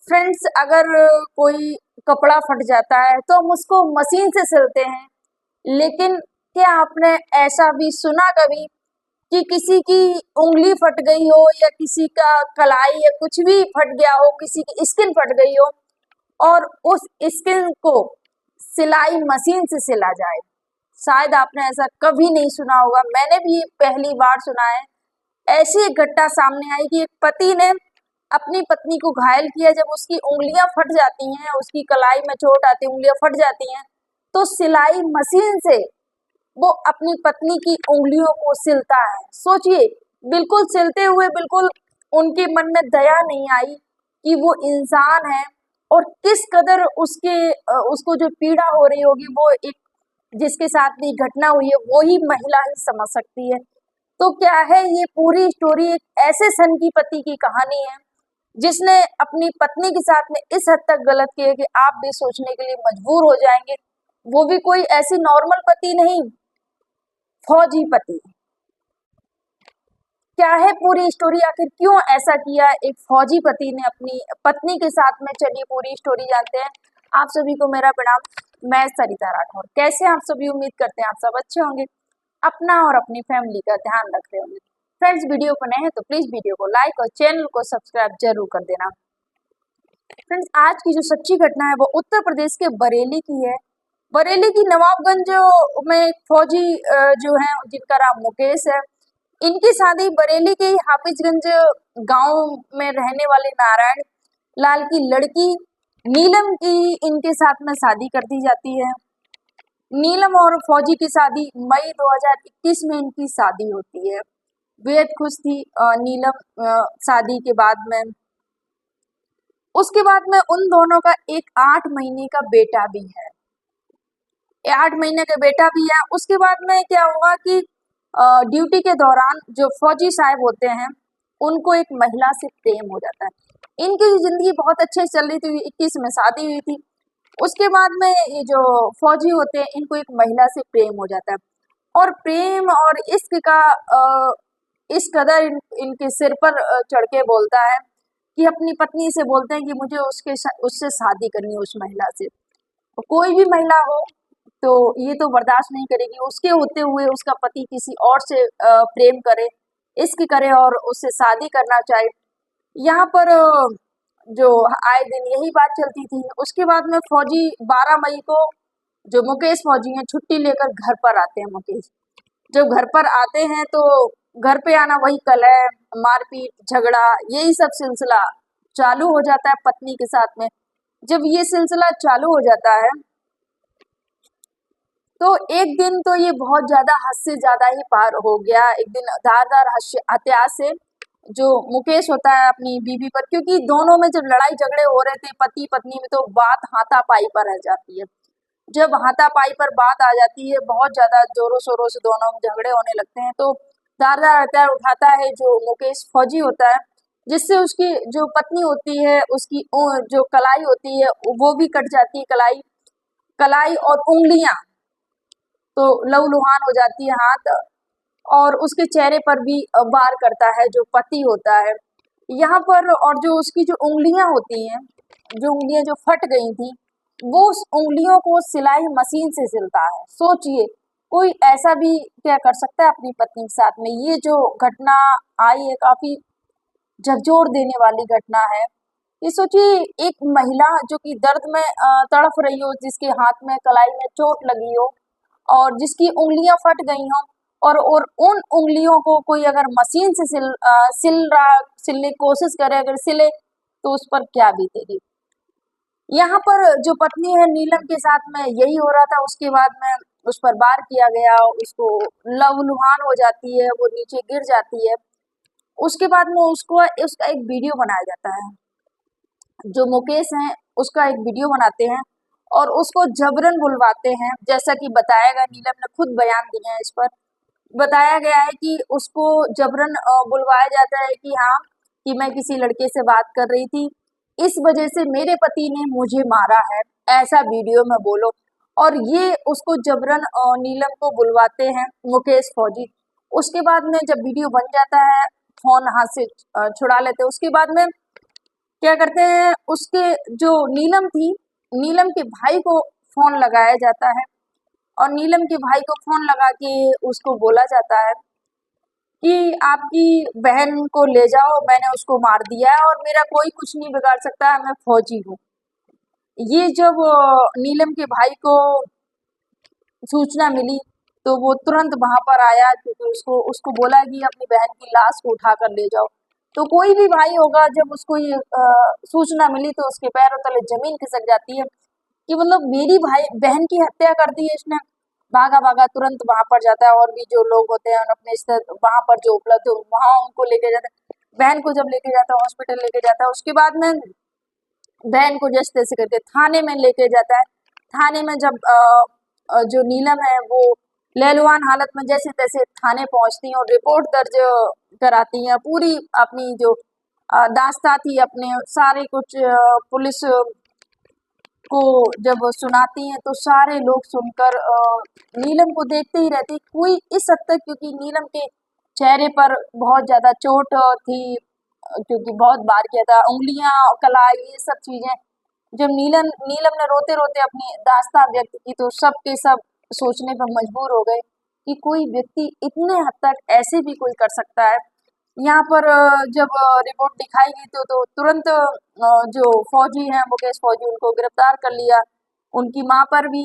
Friends, अगर कोई कपड़ा फट जाता है तो हम उसको मशीन से सिलते हैं, लेकिन क्या आपने ऐसा भी सुना कभी कि किसी की उंगली फट गई हो या किसी का कलाई या कुछ भी फट गया हो, किसी की स्किन फट गई हो और उस स्किन को सिलाई मशीन से सिला जाए? शायद आपने ऐसा कभी नहीं सुना होगा, मैंने भी पहली बार सुना है। ऐसी एक घटना सामने आई कि एक पति ने अपनी पत्नी को घायल किया। जब उसकी उंगलियां फट जाती हैं, उसकी कलाई में चोट आती है, उंगलियां फट जाती हैं, तो सिलाई मशीन से वो अपनी पत्नी की उंगलियों को सिलता है। सोचिए, बिल्कुल सिलते हुए बिल्कुल उनके मन में दया नहीं आई कि वो इंसान है और किस कदर उसको जो पीड़ा हो रही होगी, वो एक जिसके साथ भी घटना हुई है वो ही महिला ही समझ सकती है। तो क्या है, ये पूरी स्टोरी एक ऐसे सन की पति की कहानी है जिसने अपनी पत्नी के साथ में इस हद तक गलत किया कि आप भी सोचने के लिए मजबूर हो जाएंगे। वो भी कोई ऐसी नॉर्मल पति नहीं, फौजी पति। क्या है पूरी स्टोरी, आखिर क्यों ऐसा किया एक फौजी पति ने अपनी पत्नी के साथ में? चलिए पूरी स्टोरी जानते हैं। आप सभी को मेरा प्रणाम। मैं सरिता राठौर। कैसे आप सभी? उम्मीद करते हैं आप सब अच्छे होंगे, अपना और अपनी फैमिली का ध्यान रख रहे होंगे। फ्रेंड्स, वीडियो को नए हैं तो प्लीज वीडियो को लाइक और चैनल को सब्सक्राइब जरूर कर देना। फ्रेंड्स, आज की जो सच्ची घटना है वो उत्तर प्रदेश के बरेली की है। बरेली की नवाबगंज में एक फौजी जो है जिनका नाम मुकेश है, इनकी शादी बरेली के हाफिजगंज गांव में रहने वाले नारायण लाल की लड़की नीलम की इनके साथ में शादी कर दी जाती है। नीलम और फौजी की शादी मई 2021 में इनकी शादी होती है। बेहद खुश थी नीलम शादी के बाद में। उसके बाद में उन दोनों का एक 8 महीने का बेटा भी है। 8 महीने का बेटा भी है। उसके बाद में क्या हुआ कि ड्यूटी के दौरान जो फौजी साहब होते हैं उनको एक महिला से प्रेम हो जाता है। इनकी जिंदगी बहुत अच्छे से चल रही थी, 21 में शादी हुई थी। उसके बाद में ये जो फौजी होते हैं इनको एक महिला से प्रेम हो जाता है, और प्रेम और इश्क का इस कदर इनके सिर पर चढ़ के बोलता है कि अपनी पत्नी से बोलते हैं कि मुझे उससे शादी करनी है, उस महिला से। तो कोई भी महिला हो तो ये तो बर्दाश्त नहीं करेगी, उसके होते हुए उसका पति किसी और से प्रेम करे, इश्क करे और उससे शादी करना चाहे। यहाँ पर जो आए दिन यही बात चलती थी। उसके बाद में फौजी 12 मई को जो मुकेश फौजी हैं छुट्टी लेकर घर पर आते हैं। मुकेश जब घर पर आते हैं तो घर पे आना वही कलह, मारपीट, झगड़ा, यही सब सिलसिला चालू हो जाता है पत्नी के साथ में। जब ये सिलसिला चालू हो जाता है तो एक दिन तो ये बहुत ज्यादा हद से ज्यादा ही पार हो गया। एक दिन धारदार हथियार से जो मुकेश होता है अपनी बीवी पर, क्योंकि दोनों में जब लड़ाई झगड़े हो रहे थे पति पत्नी में, तो बात हाथापाई पर रह जाती है। जब हाथापाई पर बात आ जाती है, बहुत ज्यादा जोरों शोरों से दोनों में झगड़े होने लगते हैं, तो धारदार हथियार उठाता है जो मुकेश फौजी होता है, जिससे उसकी जो पत्नी होती है उसकी जो कलाई होती है वो भी कट जाती है। कलाई कलाई और उंगलियां तो लहूलुहान हो जाती है, हाथ, और उसके चेहरे पर भी वार करता है जो पति होता है यहाँ पर। और जो उसकी जो उंगलियां होती हैं, जो उंगलियां जो फट गई थी, वो उस उंगलियों को सिलाई मशीन से सिलता है। सोचिए, कोई ऐसा भी क्या कर सकता है अपनी पत्नी के साथ में? ये जो घटना आई है काफी झकझोर देने वाली घटना है। ये सोचिए, एक महिला जो कि दर्द में तड़फ रही हो, जिसके हाथ में कलाई में चोट लगी हो और जिसकी उंगलियां फट गई हों, और उन उंगलियों को कोई अगर मशीन से सिलने की कोशिश करे, अगर सिले तो उस पर क्या बीतेगी। यहाँ पर जो पत्नी है नीलम के साथ में यही हो रहा था। उसके बाद में उस पर वार किया गया, उसको लहूलुहान हो जाती है, वो नीचे गिर जाती है। उसके बाद में उसका एक वीडियो बनाया जाता है। जो मुकेश हैं उसका एक वीडियो बनाते हैं और उसको जबरन बुलवाते हैं। जैसा कि बताया गया, नीलम ने खुद बयान दिया है, इस पर बताया गया है कि उसको जबरन बुलवाया जाता है कि हाँ, कि मैं किसी लड़के से बात कर रही थी, इस वजह से मेरे पति ने मुझे मारा है, ऐसा वीडियो में बोलो। और ये उसको जबरन नीलम को बुलवाते हैं मुकेश फौजी। उसके बाद में जब वीडियो बन जाता है, फोन हाथ से छुड़ा लेते हैं। उसके बाद में क्या करते हैं, उसके जो नीलम थी, नीलम के भाई को फोन लगाया जाता है और नीलम के भाई को फोन लगा के उसको बोला जाता है कि आपकी बहन को ले जाओ, मैंने उसको मार दिया है और मेरा कोई कुछ नहीं बिगाड़ सकता है, मैं फौजी हूँ। ये जब नीलम के भाई को सूचना मिली तो वो तुरंत वहां पर आया, क्योंकि उसको उसको बोला कि अपनी बहन की लाश को उठा कर ले जाओ। तो कोई भी भाई होगा, जब उसको ये सूचना मिली तो उसके पैरों तले जमीन खिसक जाती है कि मतलब मेरी भाई बहन की हत्या कर दी है इसने। भागा भागा तुरंत वहां पर जाता है और भी जो लोग होते हैं अपने वहां पर जो उपलब्ध हो वहां उनको लेके जाता है। बहन को जब लेके जाता है हॉस्पिटल लेके जाता है, उसके बाद में बहन को जैसे तैसे करके थाने में लेके जाता है। थाने में जब जो नीलम है वो लहलुहान हालत में जैसे तैसे थाने पहुंचती है और रिपोर्ट दर्ज कराती है, पूरी अपनी जो दास्तां थी अपने सारे कुछ पुलिस को जब सुनाती हैं तो सारे लोग सुनकर नीलम को देखते ही रहते, कोई इस हद तक, क्योंकि नीलम के चेहरे पर बहुत ज्यादा चोट थी, क्योंकि बहुत बार किया था, उंगलियां, कलाई, ये सब चीजें। जब नीलम नीलम ने रोते रोते अपनी दास्तां व्यक्त की तो सब के सब सोचने पर मजबूर हो गए कि कोई व्यक्ति इतने हद तक ऐसे भी कोई कर सकता है। यहाँ पर जब रिपोर्ट दिखाई गई तो तुरंत जो फौजी हैं, मुकेश फौजी, उनको गिरफ्तार कर लिया। उनकी मां पर भी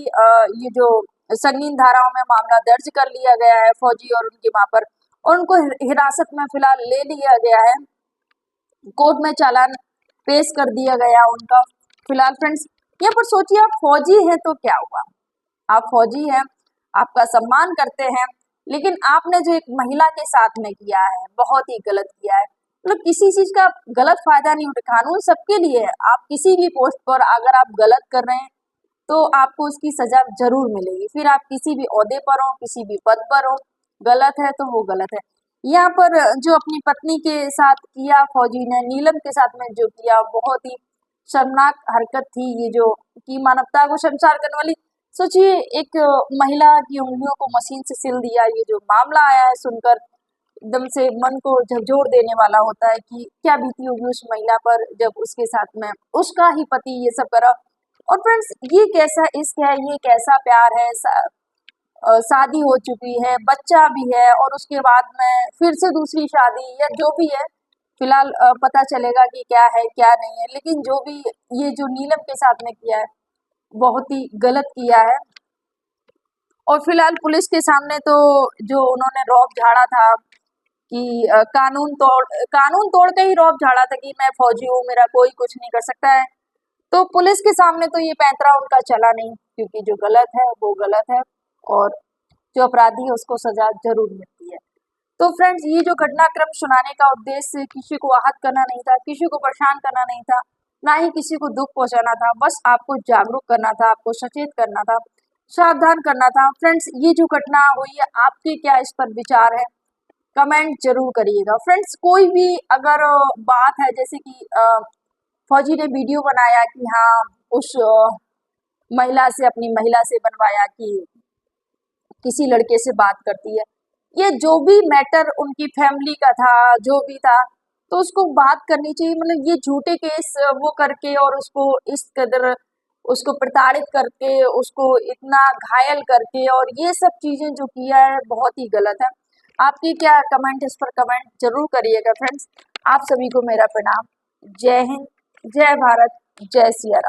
ये जो संगीन धाराओं में मामला दर्ज कर लिया गया है, फौजी और उनकी मां पर, और उनको हिरासत में फिलहाल ले लिया गया है। कोर्ट में चालान पेश कर दिया गया उनका। फिलहाल फ्रेंड्स, यहाँ पर सोचिए, आप फौजी हैं तो क्या हुआ, आप फौजी हैं, आपका सम्मान करते हैं, लेकिन आपने जो एक महिला के साथ में किया है बहुत ही गलत किया है। मतलब किसी चीज का गलत फायदा नहीं उठा, कानून सबके लिए है। आप किसी भी पोस्ट पर अगर आप गलत कर रहे हैं तो आपको उसकी सजा जरूर मिलेगी, फिर आप किसी भी ओहदे पर हो, किसी भी पद पर हो, गलत है तो वो गलत है। यहाँ पर जो अपनी पत्नी के साथ किया फौजी ने, नीलम के साथ में जो किया, बहुत ही शर्मनाक हरकत थी ये, जो कि मानवता को शर्मसार करने वाली। सोचिए, एक महिला की उंगलियों को मशीन से सिल दिया, ये जो मामला आया है सुनकर एकदम से मन को झकझोर देने वाला होता है कि क्या बीती होगी उस महिला पर जब उसके साथ में उसका ही पति ये सब करा। और फ्रेंड्स, ये कैसा इश्क है, ये कैसा प्यार है, शादी हो चुकी है, बच्चा भी है, और उसके बाद में फिर से दूसरी शादी या जो भी है, फिलहाल पता चलेगा कि क्या है क्या नहीं है, लेकिन जो भी ये जो नीलम के साथ में किया है बहुत ही गलत किया है। और फिलहाल पुलिस के सामने तो जो उन्होंने रौब झाड़ा था कि कानून तोड़ के ही रौब झाड़ा था कि मैं फौजी हूँ, मेरा कोई कुछ नहीं कर सकता है, तो पुलिस के सामने तो ये पैंतरा उनका चला नहीं, क्योंकि जो गलत है वो गलत है और जो अपराधी है उसको सजा जरूर मिलती है। तो फ्रेंड्स, ये जो घटनाक्रम सुनाने का उद्देश्य किसी को आहत करना नहीं था, किसी को परेशान करना नहीं था, ना ही किसी को दुख पहुंचाना था, बस आपको जागरूक करना था, आपको सचेत करना था, सावधान करना था। फ्रेंड्स, ये जो घटना हुई है, आपके क्या इस पर विचार है, कमेंट जरूर करिएगा। फ्रेंड्स, कोई भी अगर बात है, जैसे कि फौजी ने वीडियो बनाया कि हाँ उस महिला से, अपनी महिला से बनवाया कि किसी लड़के से बात करती है, ये जो भी मैटर उनकी फैमिली का था, जो भी था, तो उसको बात करनी चाहिए। मतलब ये झूठे केस वो करके और उसको इस कदर उसको प्रताड़ित करके, उसको इतना घायल करके, और ये सब चीजें जो किया है बहुत ही गलत है। आपकी क्या कमेंट, इस पर कमेंट जरूर करिएगा फ्रेंड्स। आप सभी को मेरा प्रणाम। जय हिंद, जय भारत, जय सिया राम।